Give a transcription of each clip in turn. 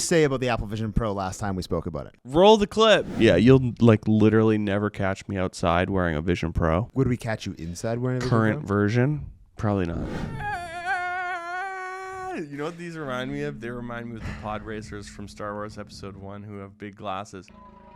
say about the Apple Vision Pro last time we spoke about it? Roll the clip. Yeah, you'll like literally never catch me outside wearing a Vision Pro. Would we catch you inside wearing a Vision Current Pro? version? Probably not. You know what these remind me of? They remind me of the pod racers from Star Wars Episode 1 who have big glasses.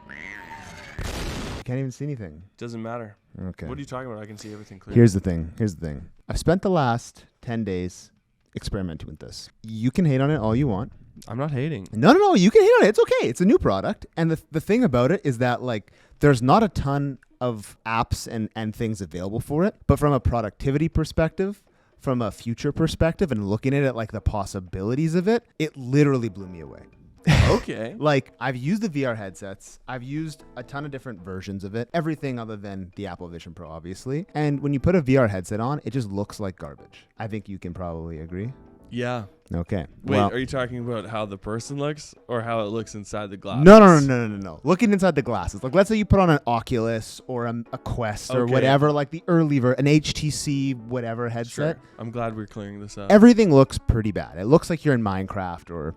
You can't even see anything. Doesn't matter. Okay. What are you talking about? I can see everything clearly. Here's the thing. I've spent the last 10 days experimenting with this. You can hate on it all you want. I'm not hating. No. You can hate on it. It's okay. It's a new product. And the thing about it is that like there's not a ton of apps and things available for it. But from a productivity perspective, from a future perspective, and looking at it like the possibilities of it, it literally blew me away. Okay. Like, I've used the VR headsets. I've used a ton of different versions of it. Everything other than the Apple Vision Pro, obviously. And when you put a VR headset on, it just looks like garbage. I think you can probably agree. Yeah. Okay. Wait, well, are you talking about how the person looks or how it looks inside the glass? No. Looking inside the glasses. Like, let's say you put on an Oculus or a Quest or whatever, like the early an HTC whatever headset. Sure. I'm glad we're clearing this up. Everything looks pretty bad. It looks like you're in Minecraft or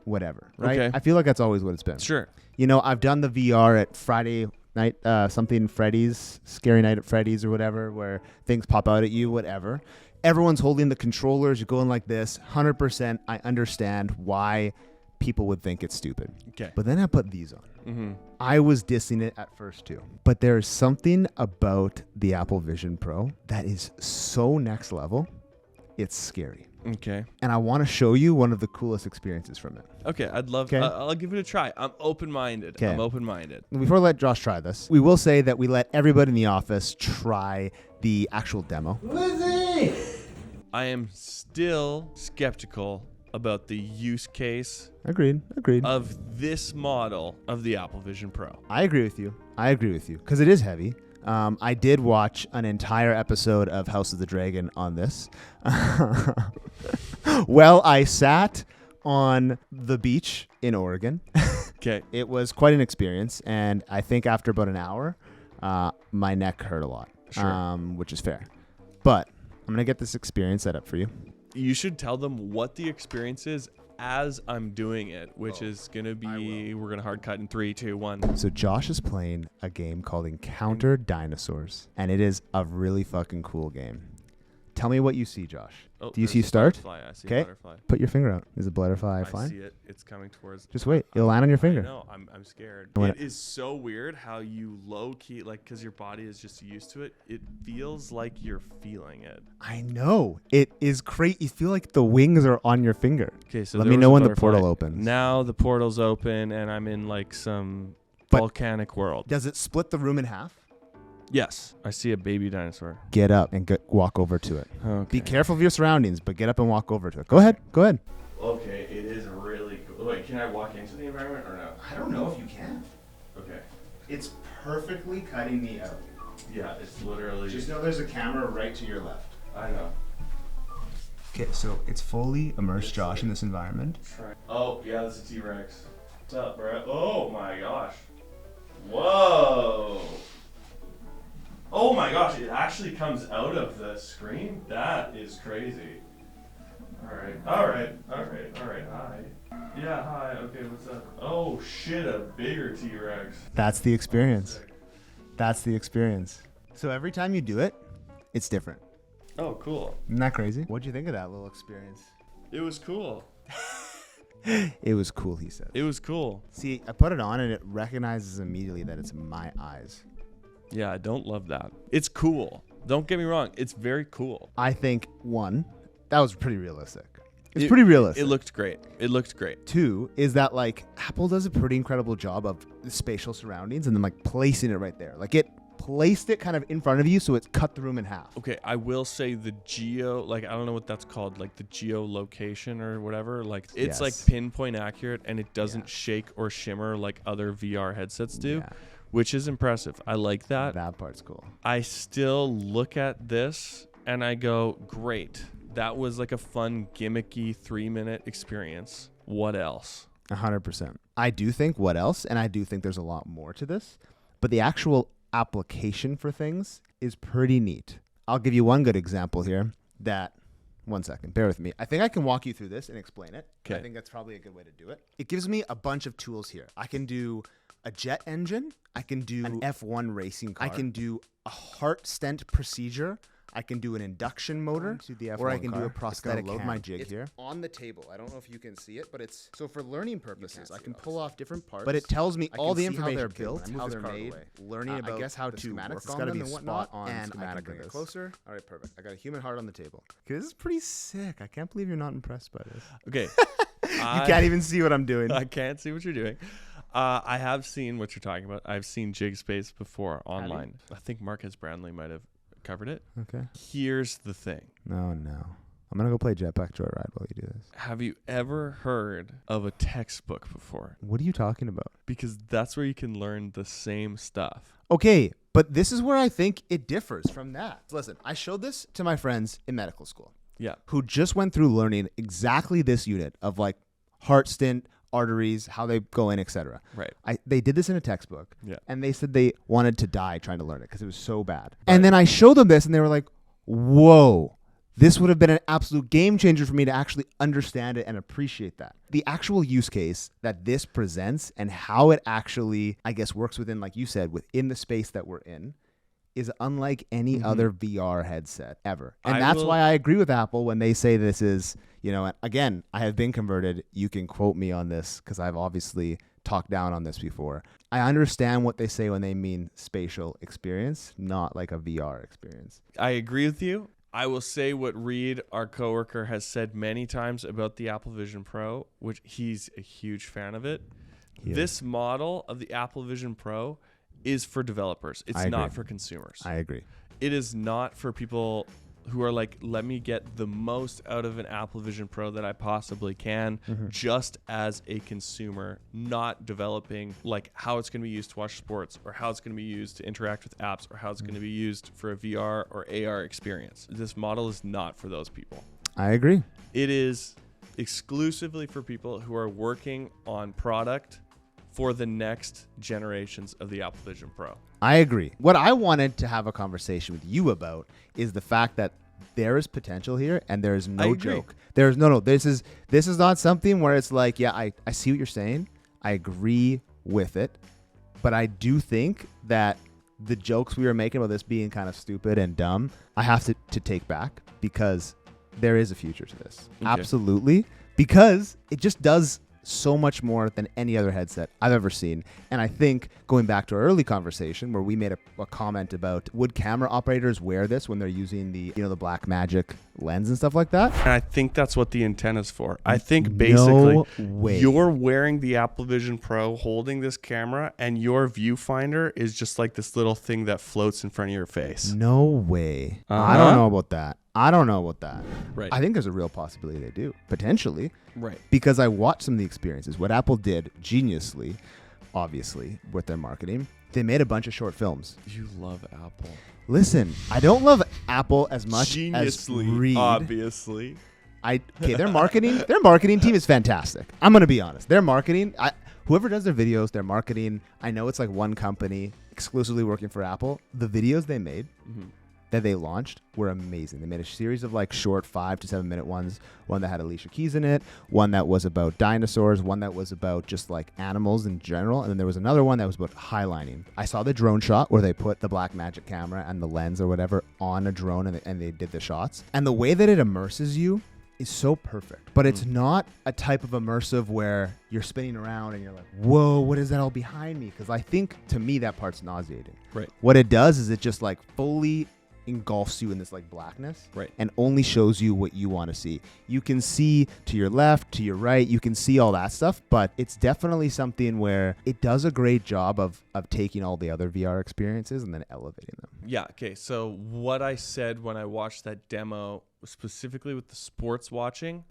whatever, right? Okay. I feel like that's always what it's been. Sure. You know, I've done the VR at Friday night, something Freddy's, Scary Night at Freddy's or whatever, where things pop out at you, whatever. Everyone's holding the controllers. You're going like this. 100%. I understand why people would think it's stupid. Okay. But then I put these on. Mm-hmm. I was dissing it at first too. But there's something about the Apple Vision Pro that is so next level. It's scary. Okay. And I want to show you one of the coolest experiences from it. Okay. I'd love. Okay. I'll give it a try. I'm open-minded. Okay. I'm open-minded. Before I let Josh try this, we will say that we let everybody in the office try the actual demo. Lizzie! I am still skeptical about the use case Agreed. of this model of the Apple Vision Pro. I agree with you. Because it is heavy. I did watch an entire episode of House of the Dragon on this. Well, I sat on the beach in Oregon. Okay. It was quite an experience, and I think after about an hour, my neck hurt a lot, Sure. which is fair. But I'm going to get this experience set up for you. You should tell them what the experience is as I'm doing it, which is going to be, we're going to hard cut in 3, 2, 1. So Josh is playing a game called Encounter Dinosaurs, and it is a really fucking cool game. Tell me what you see, Josh. Oh, Do you see there's a start? butterfly. I see a Okay. butterfly. Put your finger out. Is a butterfly I flying? see it. It's coming towards. Just wait. It'll land on your I finger. know. I'm scared. I wanna- It is so weird how you low key, like, because your body is just used to it. It feels like you're feeling it. I know. It is great. You feel like the wings are on your finger. Okay, so Let there me was know a when the butterfly. portal opens. Now the portal's open, and I'm in like some But- volcanic world. Does it split the room in half? Yes, I see a baby dinosaur. Get up and walk over to it. Okay. Be careful of your surroundings, but get up and walk over to it. Go ahead. Okay, it is really cool. Wait, can I walk into the environment or no? I don't know if you can. Okay. It's perfectly cutting me out. Yeah, it's literally. Just know there's a camera right to your left. I know. Okay, so it's fully immersed Josh in this environment. Oh, yeah, that's a T-Rex. What's up, bro? Oh my gosh. Whoa. Oh my gosh, it actually comes out of the screen? That is crazy. Alright, hi. Yeah, hi, okay, what's up? Oh shit, a bigger T-Rex. That's the experience. So every time you do it, it's different. Oh, cool. Isn't that crazy? What'd you think of that little experience? It was cool. It was cool, he said. It was cool. See, I put it on and it recognizes immediately that it's my eyes. Yeah, I don't love that. It's cool. Don't get me wrong. It's very cool. I think, one, that was pretty realistic. It's pretty realistic. It looked great. Two is that, like, Apple does a pretty incredible job of the spatial surroundings and then, like, placing it right there. Like, it placed it kind of in front of you, so it's cut the room in half. Okay, I will say the geo, like, I don't know what that's called, like the geolocation or whatever. Like, it's Yes. like pinpoint accurate, and it doesn't shake or shimmer like other VR headsets do, Yeah. which is impressive. I like that. That part's cool. I still look at this and I go, great. That was like a fun, gimmicky 3-minute experience. What else? 100%. I do think what else, and I do think there's a lot more to this, but the actual application for things is pretty neat. I'll give you one good example here that 1 second. Bear with me. I think I can walk you through this and explain it. I Okay. think that's probably a good way to do it. It gives me a bunch of tools here. I can do a jet engine. I can do an F1 racing car. I can do a heart stent procedure. I can do an induction motor, or I can do a prosthetic load my jig here. On the table. I don't know if you can see it, but it's so for learning purposes. I can pull off different parts, but it tells me all the information how they're built, how they're made, learning about I guess how to work on them and whatnot, and I can bring it closer. All right, perfect. I got a human heart on the table. Okay, this is pretty sick. I can't believe you're not impressed by this. Okay. You can't even see what I'm doing. I can't see what you're doing. I have seen what you're talking about. I've seen Jig Space before online. I think Marcus Brownlee might have covered it. Okay. Here's the thing. No. I'm going to go play Jetpack Joyride while you do this. Have you ever heard of a textbook before? What are you talking about? Because that's where you can learn the same stuff. Okay, but this is where I think it differs from that. Listen, I showed this to my friends in medical school. Yeah. Who just went through learning exactly this unit of like heart stent, arteries, how they go in, etc. Right. They did this in a textbook. Yeah. And they said they wanted to die trying to learn it because it was so bad. Right. And then I showed them this and they were like, whoa, this would have been an absolute game changer for me to actually understand it and appreciate that. The actual use case that this presents and how it actually, I guess, works within, like you said, within the space that we're in is unlike any other VR headset ever. And that's why I agree with Apple when they say this is, you know, again, I have been converted. You can quote me on this because I've obviously talked down on this before. I understand what they say when they mean spatial experience, not like a VR experience. I agree with you. I will say what Reed, our coworker, has said many times about the Apple Vision Pro, which he's a huge fan of it. This model of the Apple Vision Pro is for developers. It's not for consumers. I agree. It is not for people who are like, let me get the most out of an Apple Vision Pro that I possibly can, just as a consumer, not developing like how it's going to be used to watch sports or how it's going to be used to interact with apps or how it's going to be used for a VR or AR experience. This model is not for those people. I agree. It is exclusively for people who are working on product for the next generations of the Apple Vision Pro. I agree. What I wanted to have a conversation with you about is the fact that there is potential here and there is no joke. There's no. This is not something where it's like, yeah, I see what you're saying. I agree with it. But I do think that the jokes we were making about this being kind of stupid and dumb, I have to take back because there is a future to this. Okay. Absolutely. Because it just does so much more than any other headset I've ever seen. And I think going back to our early conversation where we made a comment about would camera operators wear this when they're using the Black Magic lens and stuff like that? And I think that's what the antenna is for. I think basically you're wearing the Apple Vision Pro holding this camera and your viewfinder is just like this little thing that floats in front of your face. No way. I don't know about that. Right. I think there's a real possibility they do, potentially. Right. Because I watched some of the experiences. What Apple did geniusly, obviously, with their marketing, they made a bunch of short films. You love Apple. Listen, I don't love Apple as much as Reed. Obviously. Their marketing team is fantastic. I'm going to be honest. Their marketing, whoever does their videos, their marketing, I know it's like one company exclusively working for Apple. The videos they made that they launched were amazing. They made a series of like short 5 to 7 minute ones. One that had Alicia Keys in it. One that was about dinosaurs. One that was about just like animals in general. And then there was another one that was about highlining. I saw the drone shot where they put the Black Magic camera and the lens or whatever on a drone and they did the shots. And the way that it immerses you is so perfect. But it's not a type of immersive where you're spinning around and you're like, whoa, what is that all behind me? Because I think to me that part's nauseating. Right. What it does is it just like fully engulfs you in this like blackness, right, and only shows you what you want to see. You can see to your left, to your right, you can see all that stuff, but it's definitely something where it does a great job of taking all the other VR experiences and then elevating them. Yeah, okay. So what I said when I watched that demo, specifically with the sports watching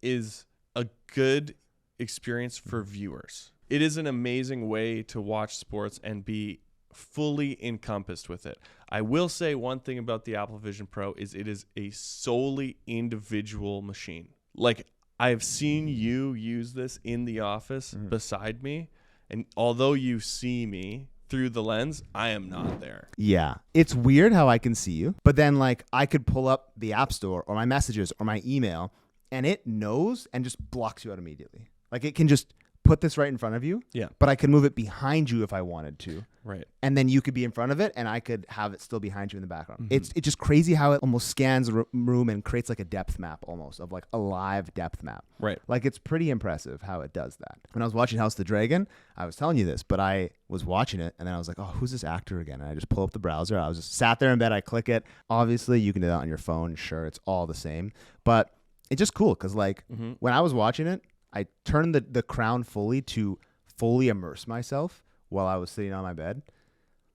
is a good experience for viewers. It is an amazing way to watch sports and be fully encompassed with it. I will say one thing about the Apple Vision Pro is it is a solely individual machine. Like, I've seen you use this in the office beside me, and although you see me through the lens, I am not there. Yeah. It's weird how I can see you, but then like I could pull up the App Store or my messages or my email and it knows and just blocks you out immediately. Like it can just put this right in front of you. Yeah. But I could move it behind you if I wanted to. Right. And then you could be in front of it and I could have it still behind you in the background. Mm-hmm. It's just crazy how it almost scans the room and creates like a depth map almost of like a live depth map. Right. Like it's pretty impressive how it does that. When I was watching House of the Dragon, I was telling you this, but I was watching it and then I was like, oh, who's this actor again? And I just pull up the browser. I was just sat there in bed. I click it. Obviously, you can do that on your phone. Sure, it's all the same. But it's just cool because like when I was watching it, I turned the crown fully to fully immerse myself while I was sitting on my bed.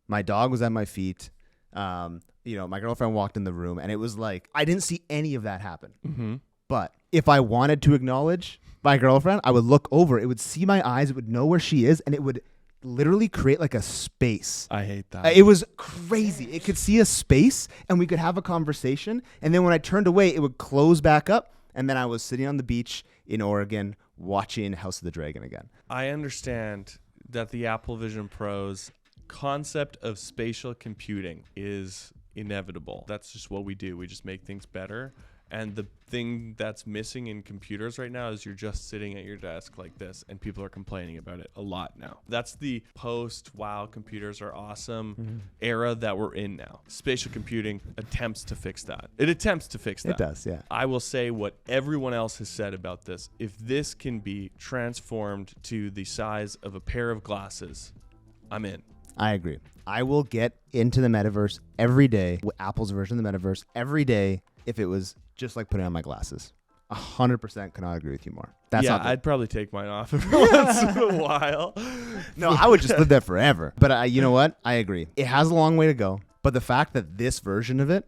My dog was at my feet. My girlfriend walked in the room and it was like, I didn't see any of that happen. Mm-hmm. But if I wanted to acknowledge my girlfriend, I would look over. It would see my eyes. It would know where she is. And it would literally create like a space. I hate that. It was crazy. It could see a space and we could have a conversation. And then when I turned away, it would close back up. And then I was sitting on the beach in Oregon watching House of the Dragon again. I understand that the Apple Vision Pro's concept of spatial computing is inevitable. That's just what we do. We just make things better. And the thing that's missing in computers right now is you're just sitting at your desk like this and people are complaining about it a lot now. That's the post-wow, computers are awesome era that we're in now. Spatial computing attempts to fix that. It attempts to fix that. It does, yeah. I will say what everyone else has said about this. If this can be transformed to the size of a pair of glasses, I'm in. I agree. I will get into the metaverse every day, with Apple's version of the metaverse every day, if it was just like putting on my glasses. 100% cannot agree with you more. That's yeah, not the- I'd probably take mine off every once in a while. No, I would just live there forever. But you know what? I agree. It has a long way to go. But the fact that this version of it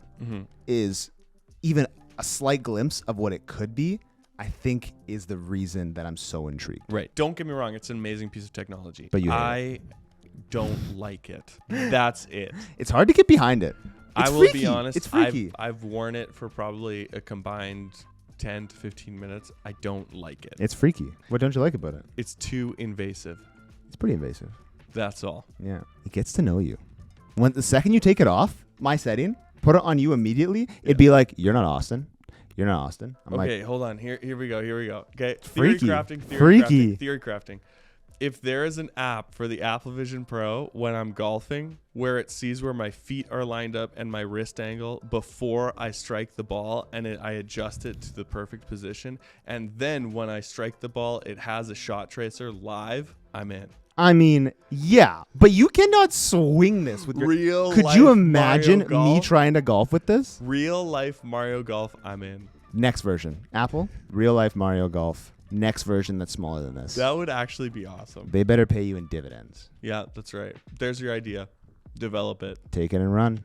is even a slight glimpse of what it could be, I think is the reason that I'm so intrigued. Right. Don't get me wrong. It's an amazing piece of technology. But you hate I don't like it. That's it. It's hard to get behind it. It's I will freaky. be honest. It's freaky. I've worn it for probably a combined 10 to 15 minutes. I don't like it. It's freaky. What don't you like about it? It's too invasive. It's pretty invasive. That's all. Yeah. It gets to know you. When the second you take it off, my setting, put it on you immediately, it'd be like, you're not Austin. You're not Austin. I'm Okay, like, hold on. Here we go. Okay. Freaky. Theory crafting. If there is an app for the Apple Vision Pro when I'm golfing where it sees where my feet are lined up and my wrist angle before I strike the ball and I adjust it to the perfect position, and then when I strike the ball, it has a shot tracer live, I'm in. I mean, yeah, but you cannot swing this with your Real Could life you imagine Mario me Golf? trying to golf with this? Real life Mario Golf, I'm in. Next version. Apple, real life Mario Golf. Next version that's smaller than this. That would actually be awesome. They better pay you in dividends. Yeah, that's right. There's your idea. Develop it. Take it and run.